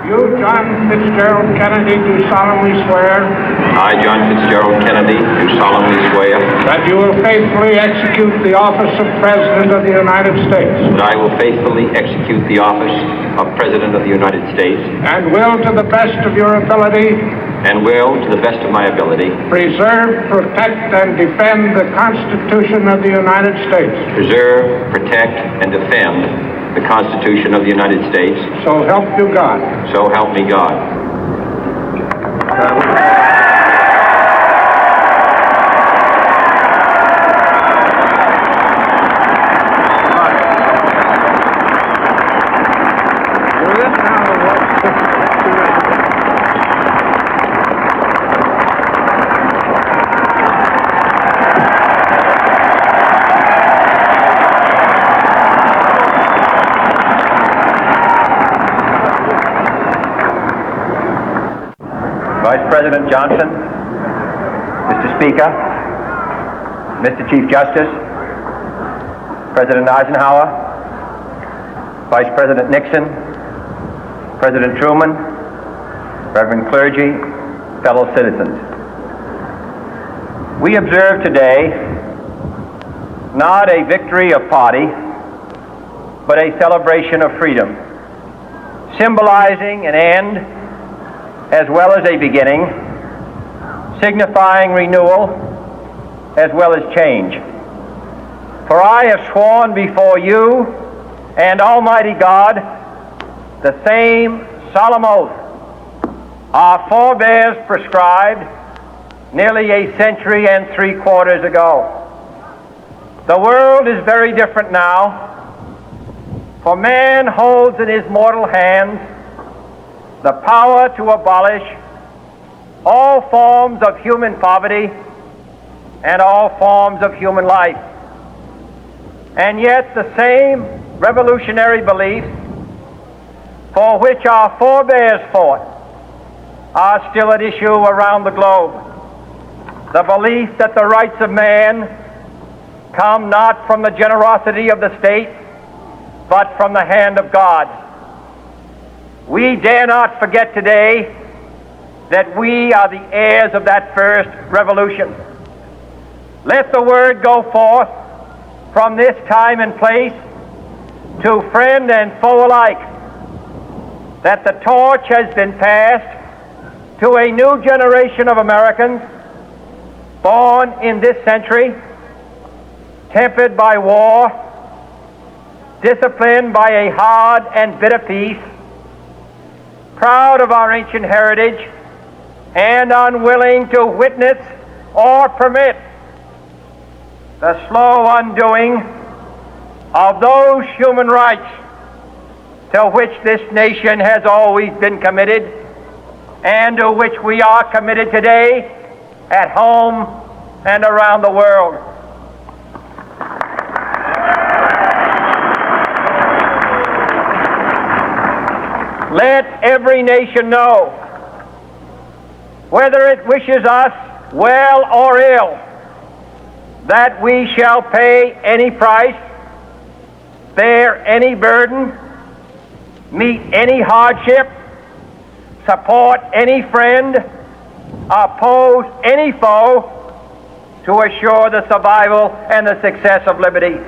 You, John Fitzgerald Kennedy, do solemnly swear I, John Fitzgerald Kennedy, do solemnly swear that you will faithfully execute the office of President of the United States that I will faithfully execute the office of President of the United States and will, to the best of your ability, and will, to the best of my ability, preserve, protect, and defend the Constitution of the United States. preserve, protect, and defend the Constitution of the United States. So help you God. So help me God. Vice President Johnson, Mr. Speaker, Mr. Chief Justice, President Eisenhower, Vice President Nixon, President Truman, Reverend clergy, fellow citizens. We observe today not a victory of party, but a celebration of freedom, symbolizing an end as well as a beginning, signifying renewal as well as change. For I have sworn before you and Almighty God the same solemn oath our forebears prescribed nearly a century and 3/4 ago. The world is very different now, for man holds in his mortal hands the power to abolish all forms of human poverty and all forms of human life. And yet the same revolutionary beliefs for which our forebears fought are still at issue around the globe. The belief that the rights of man come not from the generosity of the state, but from the hand of God. We dare not forget today that we are the heirs of that first revolution. Let the word go forth from this time and place to friend and foe alike that the torch has been passed to a new generation of Americans born in this century, tempered by war, disciplined by a hard and bitter peace, proud of our ancient heritage, and unwilling to witness or permit the slow undoing of those human rights to which this nation has always been committed and to which we are committed today at home and around the world. Let every nation know, whether it wishes us well or ill, that we shall pay any price, bear any burden, meet any hardship, support any friend, oppose any foe to assure the survival and the success of liberty.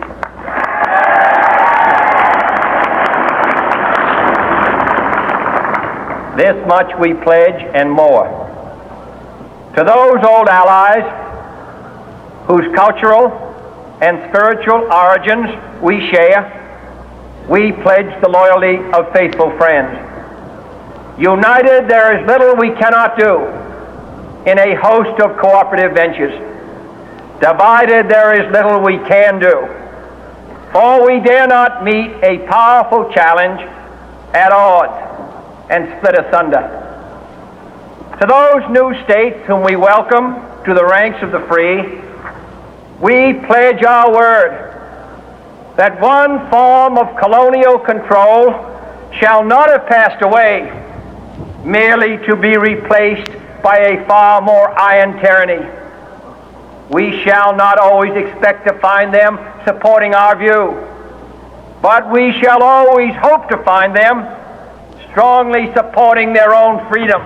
This much we pledge and more. To those old allies whose cultural and spiritual origins we share, we pledge the loyalty of faithful friends. United, there is little we cannot do in a host of cooperative ventures. Divided, there is little we can do, for we dare not meet a powerful challenge at odds and split asunder. To those new states whom we welcome to the ranks of the free, we pledge our word that one form of colonial control shall not have passed away, merely to be replaced by a far more iron tyranny. We shall not always expect to find them supporting our view, but we shall always hope to find them strongly supporting their own freedom,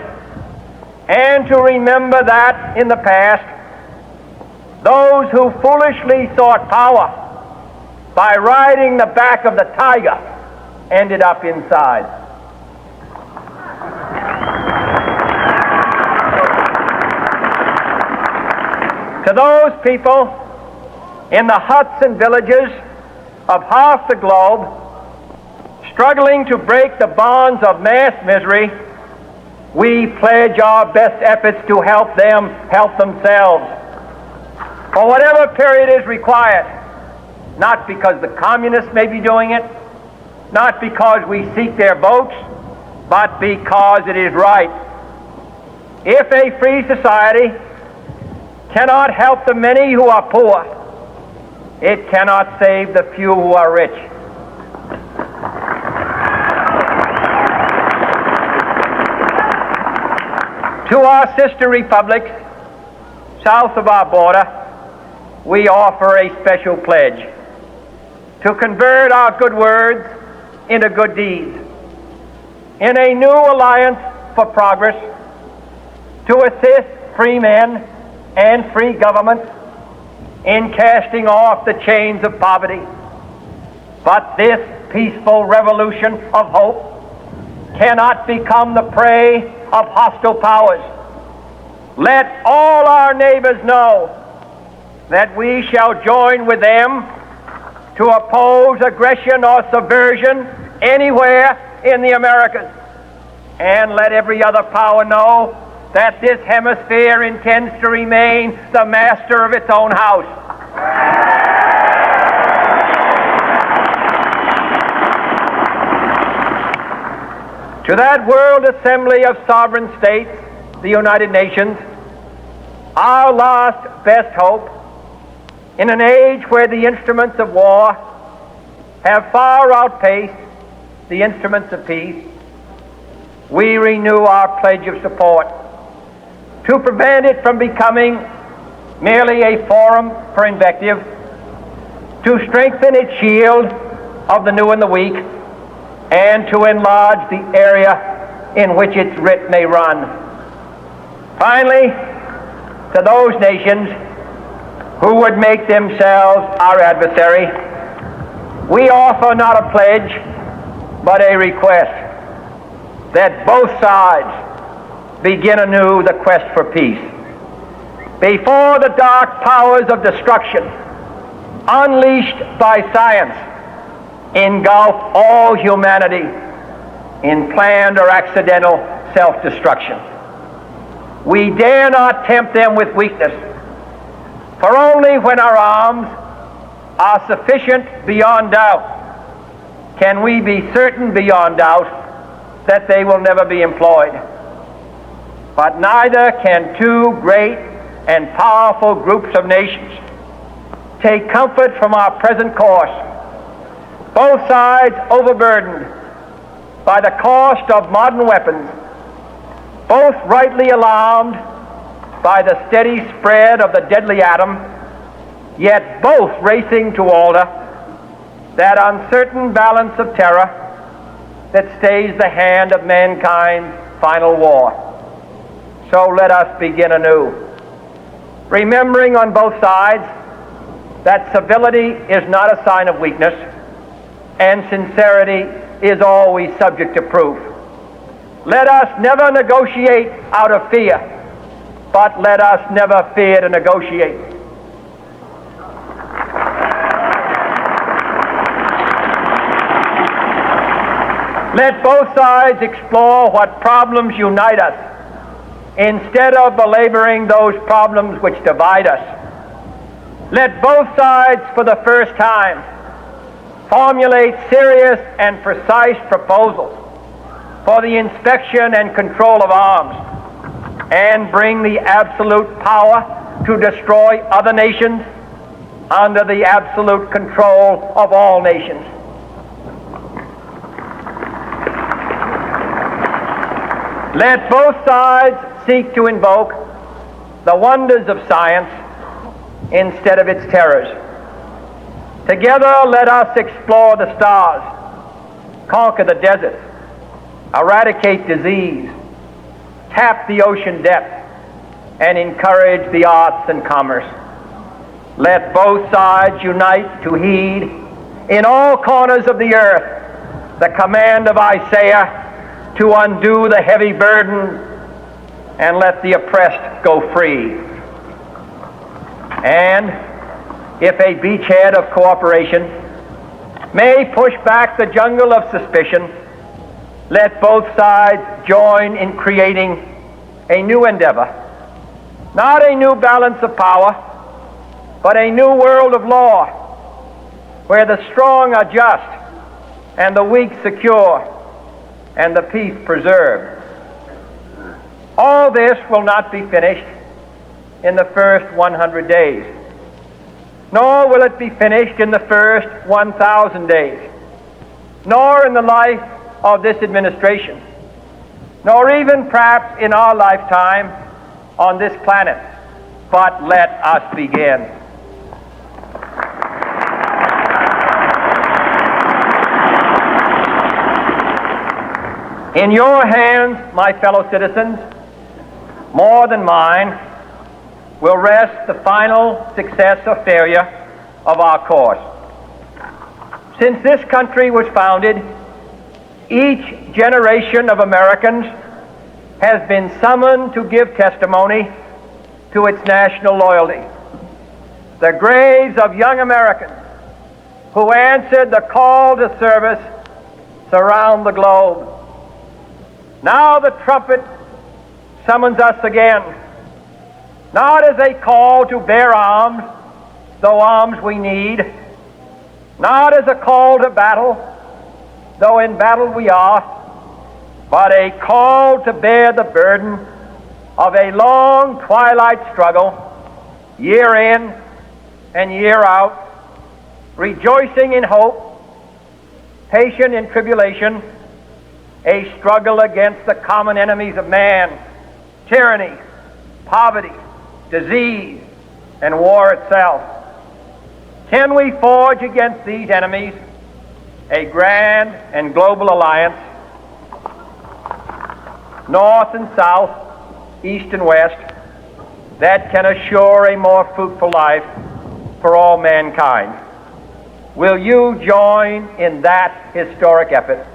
and to remember that in the past, those who foolishly sought power by riding the back of the tiger ended up inside. To those people in the huts and villages of half the globe struggling to break the bonds of mass misery, we pledge our best efforts to help them help themselves for whatever period is required, not because the communists may be doing it, not because we seek their votes, but because it is right. If a free society cannot help the many who are poor, it cannot save the few who are rich. To our sister republics south of our border, we offer a special pledge to convert our good words into good deeds, in a new alliance for progress, to assist free men and free governments in casting off the chains of poverty. But this peaceful revolution of hope cannot become the prey of hostile powers. Let all our neighbors know that we shall join with them to oppose aggression or subversion anywhere in the Americas. And let every other power know that this hemisphere intends to remain the master of its own house. To that World Assembly of Sovereign States, the United Nations, our last best hope, in an age where the instruments of war have far outpaced the instruments of peace, we renew our pledge of support to prevent it from becoming merely a forum for invective, to strengthen its shield of the new and the weak, and to enlarge the area in which its writ may run. Finally, to those nations who would make themselves our adversary, we offer not a pledge, but a request that both sides begin anew the quest for peace. Before the dark powers of destruction, unleashed by science, engulf all humanity in planned or accidental self-destruction, we dare not tempt them with weakness, for only when our arms are sufficient beyond doubt can we be certain beyond doubt that they will never be employed. But neither can two great and powerful groups of nations take comfort from our present course, both sides overburdened by the cost of modern weapons, both rightly alarmed by the steady spread of the deadly atom, yet both racing to alter that uncertain balance of terror that stays the hand of mankind's final war. So let us begin anew, remembering on both sides that civility is not a sign of weakness, and sincerity is always subject to proof. Let us never negotiate out of fear, but let us never fear to negotiate. Let both sides explore what problems unite us, instead of belaboring those problems which divide us. Let both sides, for the first time, formulate serious and precise proposals for the inspection and control of arms, and bring the absolute power to destroy other nations under the absolute control of all nations. Let both sides seek to invoke the wonders of science instead of its terrors. Together, let us explore the stars, conquer the deserts, eradicate disease, tap the ocean depth, and encourage the arts and commerce. Let both sides unite to heed in all corners of the earth the command of Isaiah to undo the heavy burden and let the oppressed go free. And if a beachhead of cooperation may push back the jungle of suspicion, let both sides join in creating a new endeavor, not a new balance of power, but a new world of law, where the strong are just and the weak secure and the peace preserved. All this will not be finished in the first 100 days, nor will it be finished in the first 1,000 days, nor in the life of this administration, nor even perhaps in our lifetime on this planet. But let us begin. In your hands, my fellow citizens, more than mine, will rest the final success or failure of our course. Since this country was founded, each generation of Americans has been summoned to give testimony to its national loyalty. The graves of young Americans who answered the call to service surround the globe. Now the trumpet summons us again, not as a call to bear arms, though arms we need, not as a call to battle, though in battle we are, but a call to bear the burden of a long twilight struggle, year in and year out, rejoicing in hope, patient in tribulation, a struggle against the common enemies of man, tyranny, poverty, disease, and war itself. Can we forge against these enemies a grand and global alliance, north and south, east and west, that can assure a more fruitful life for all mankind? Will you join in that historic effort?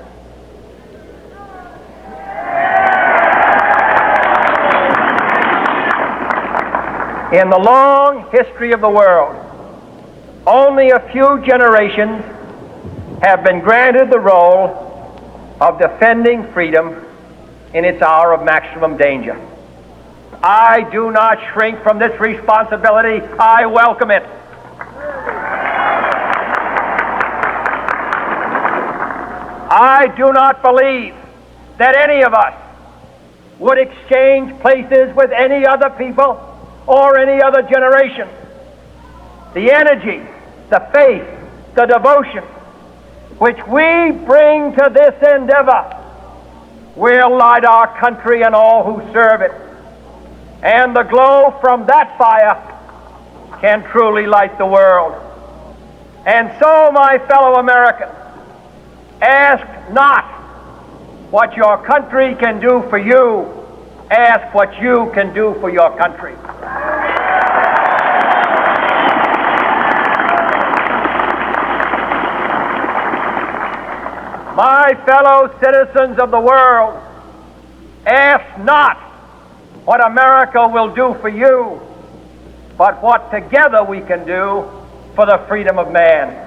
In the long history of the world, only a few generations have been granted the role of defending freedom in its hour of maximum danger. I do not shrink from this responsibility. I welcome it. I do not believe that any of us would exchange places with any other people or any other generation. The energy, the faith, the devotion which we bring to this endeavor will light our country and all who serve it. And the glow from that fire can truly light the world. And so, my fellow Americans, ask not what your country can do for you, ask what you can do for your country. My fellow citizens of the world, ask not what America will do for you, but what together we can do for the freedom of man.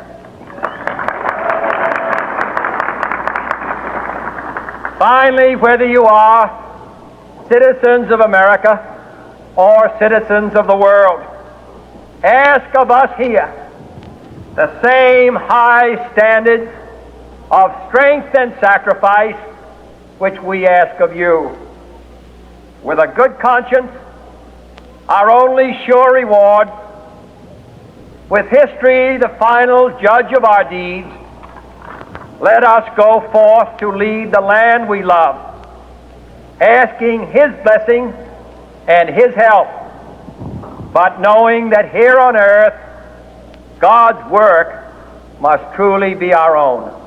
Finally, whether you are citizens of America or citizens of the world, ask of us here the same high standards of strength and sacrifice which we ask of you. With a good conscience, our only sure reward, with history the final judge of our deeds, let us go forth to lead the land we love, asking His blessing and His help, but knowing that here on earth God's work must truly be our own.